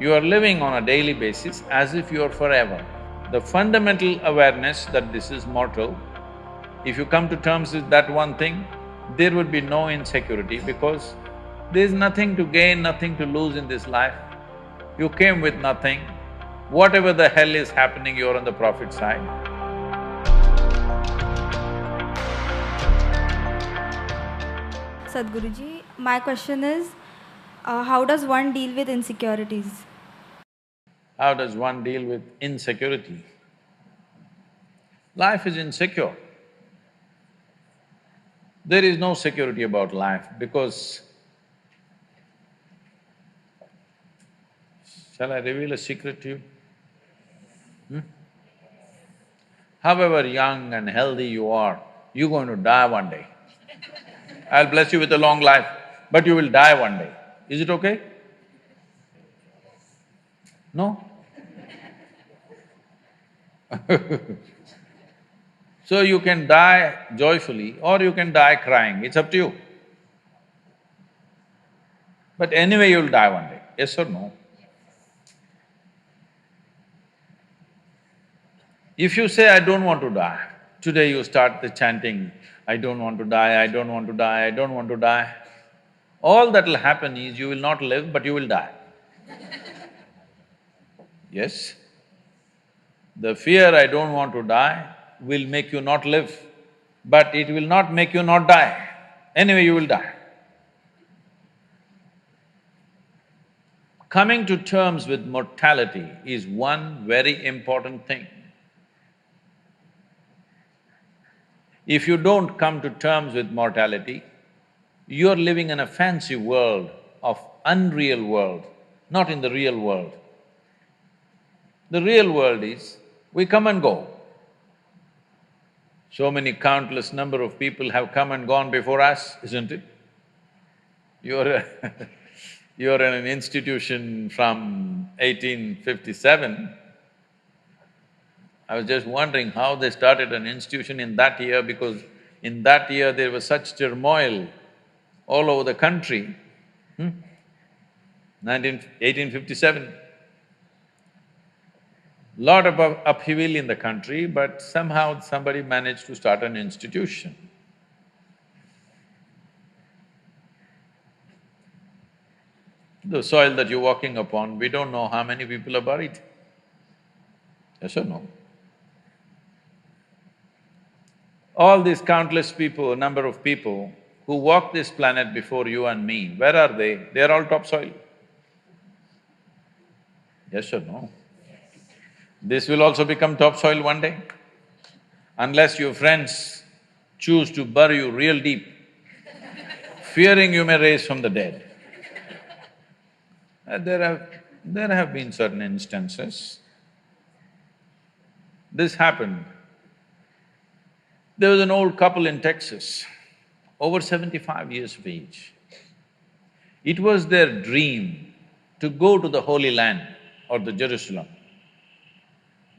You are living on a daily basis as if you are forever. The fundamental awareness that this is mortal, if you come to terms with that one thing, there would be no insecurity because there's nothing to gain, nothing to lose in this life. You came with nothing. Whatever the hell is happening, you're on the profit side. Sadhguruji, my question is, how does one deal with insecurities? How does one deal with insecurity? Life is insecure. There is no security about life because… Shall I reveal a secret to you? However young and healthy you are, you're going to die one day. I'll bless you with a long life, but you will die one day. Is it okay? No? So you can die joyfully or you can die crying, it's up to you. But anyway you'll die one day, yes or no? If you say, I don't want to die, today you start the chanting, I don't want to die, I don't want to die, I don't want to die. All that'll happen is you will not live, but you will die. Yes? The fear, I don't want to die, will make you not live, but it will not make you not die. Anyway, you will die. Coming to terms with mortality is one very important thing. If you don't come to terms with mortality, you're living in a fancy world of unreal world, not in the real world. The real world is, we come and go. So many countless number of people have come and gone before us, isn't it? You're you're in an institution from 1857. I was just wondering how they started an institution in that year because in that year there was such turmoil all over the country. 1857. Lot of upheaval in the country, but somehow somebody managed to start an institution. The soil that you're walking upon, we don't know how many people are buried. Yes or no? All these countless people, number of people who walk this planet before you and me, where are they? They're all topsoil. Yes or no? This will also become topsoil one day. Unless your friends choose to bury you real deep, fearing you may raise from the dead. There have been certain instances. This happened. There was an old couple in Texas, over 75 years of age. It was their dream to go to the Holy Land or the Jerusalem.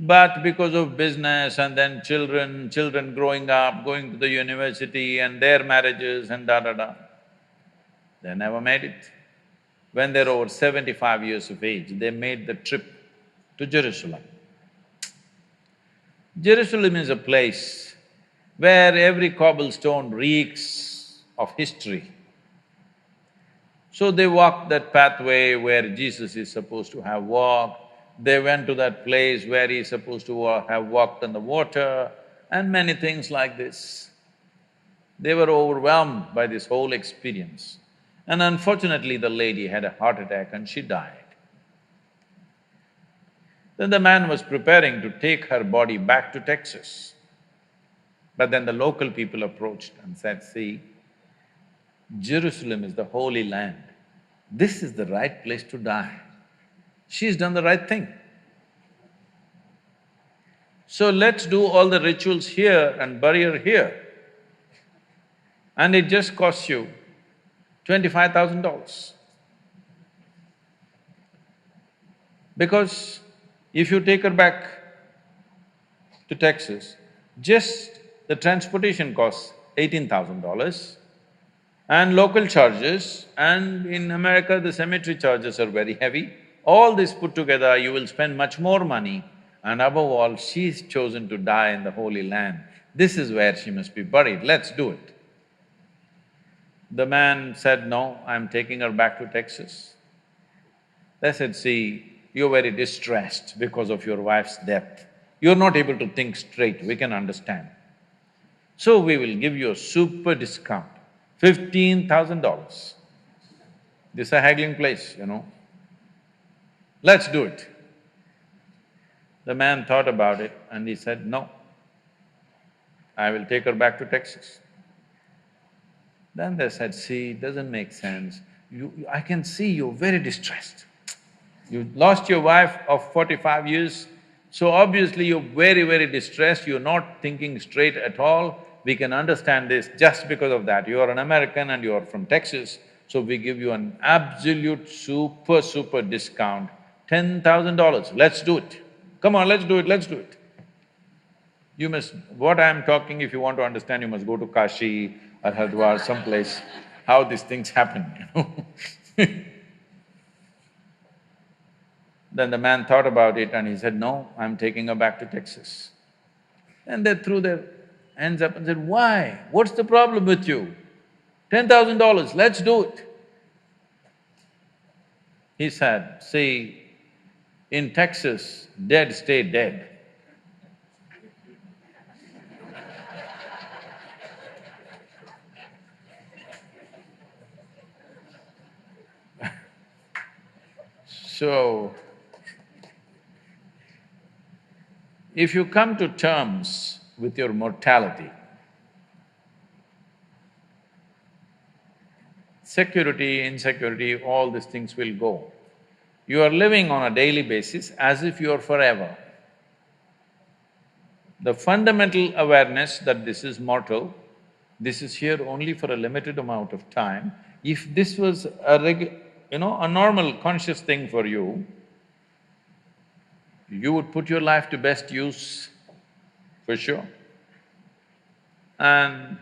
But because of business and then children growing up, going to the university and their marriages and da-da-da, they never made it. When they're over 75 years of age, they made the trip to Jerusalem. Jerusalem is a place where every cobblestone reeks of history. So they walked that pathway where Jesus is supposed to have walked. They went to that place where he's supposed to have walked on the water and many things like this. They were overwhelmed by this whole experience. And unfortunately, the lady had a heart attack and she died. Then the man was preparing to take her body back to Texas. But then the local people approached and said, see, Jerusalem is the Holy Land. This is the right place to die. She's done the right thing. So let's do all the rituals here and bury her here. And it just costs you $25,000. Because if you take her back to Texas, just the transportation costs $18,000 and local charges, and in America the cemetery charges are very heavy. All this put together, you will spend much more money, and above all, she's chosen to die in the Holy Land. This is where she must be buried, let's do it. The man said, no, I'm taking her back to Texas. They said, see, you're very distressed because of your wife's death. You're not able to think straight, we can understand. So we will give you a super discount, $15,000. This is a haggling place, you know. Let's do it. The man thought about it and he said, no, I will take her back to Texas. Then they said, see, it doesn't make sense. I can see you're very distressed. You lost your wife of 45 years, so obviously you're very, very distressed, you're not thinking straight at all. We can understand this just because of that. You are an American and you are from Texas, so we give you an absolute super discount, $10,000. Let's do it. Come on, let's do it, let's do it. You must… what I'm talking, if you want to understand, you must go to Kashi or Haridwar, someplace, how these things happen, you know. Then the man thought about it and he said, no, I'm taking her back to Texas. And they threw their hands up and said, why? What's the problem with you? $10,000, let's do it. He said, see, in Texas, dead stay dead. So, if you come to terms with your mortality, security, insecurity, all these things will go. You are living on a daily basis as if you are forever. The fundamental awareness that this is mortal, this is here only for a limited amount of time, if this was a a normal conscious thing for you, you would put your life to best use, for sure. And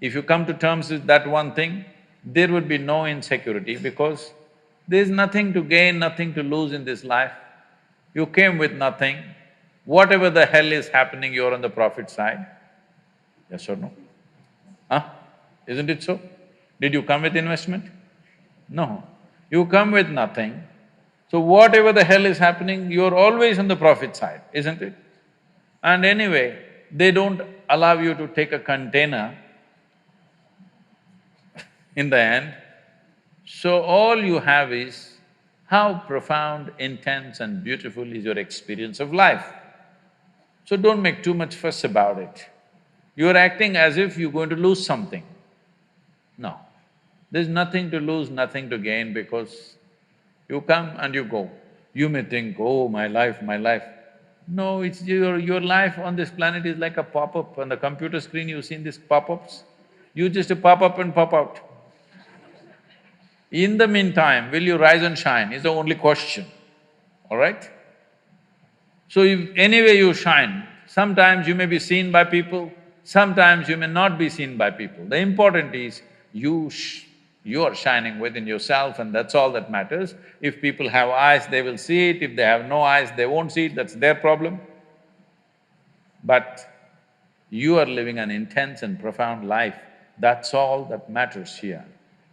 if you come to terms with that one thing, there would be no insecurity because there's nothing to gain, nothing to lose in this life. You came with nothing. Whatever the hell is happening, you're on the profit side. Yes or no? Huh? Isn't it so? Did you come with investment? No. You come with nothing. So whatever the hell is happening, you're always on the profit side, isn't it? And anyway, they don't allow you to take a container in the end. So all you have is how profound, intense and beautiful is your experience of life. So don't make too much fuss about it. You're acting as if you're going to lose something. No, there's nothing to lose, nothing to gain because you come and you go. You may think, oh, my life, my life. No, it's your life on this planet is like a pop-up. On the computer screen, you've seen these pop-ups? You just pop up and pop out. In the meantime, will you rise and shine is the only question, all right? So if anyway you shine, sometimes you may be seen by people, sometimes you may not be seen by people. The important is you are shining within yourself and that's all that matters. If people have eyes, they will see it, if they have no eyes, they won't see it, that's their problem. But you are living an intense and profound life, that's all that matters here.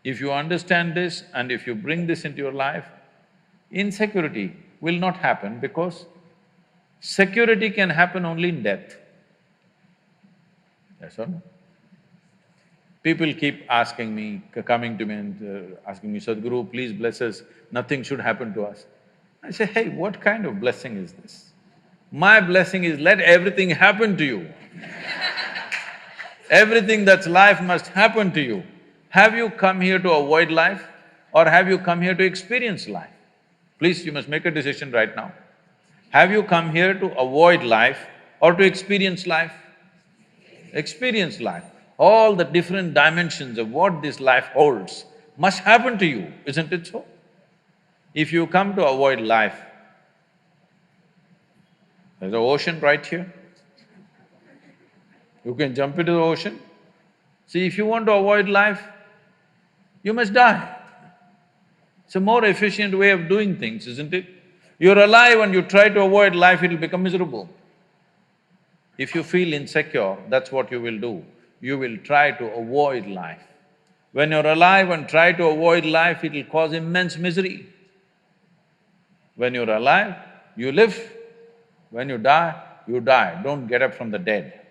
If you understand this and if you bring this into your life, insecurity will not happen because security can happen only in death. Yes or no? People keep asking me, coming to me and asking me, Sadhguru, please bless us, nothing should happen to us. I say, hey, what kind of blessing is this? My blessing is let everything happen to you. Everything that's life must happen to you. Have you come here to avoid life or have you come here to experience life? Please, you must make a decision right now. Have you come here to avoid life or to experience life? Experience life. All the different dimensions of what this life holds must happen to you, isn't it so? If you come to avoid life, there's an ocean right here. You can jump into the ocean. See, if you want to avoid life, you must die. It's a more efficient way of doing things, isn't it? You're alive and you try to avoid life, it'll become miserable. If you feel insecure, that's what you will do. You will try to avoid life. When you're alive and try to avoid life, it'll cause immense misery. When you're alive, you live. When you die, don't get up from the dead.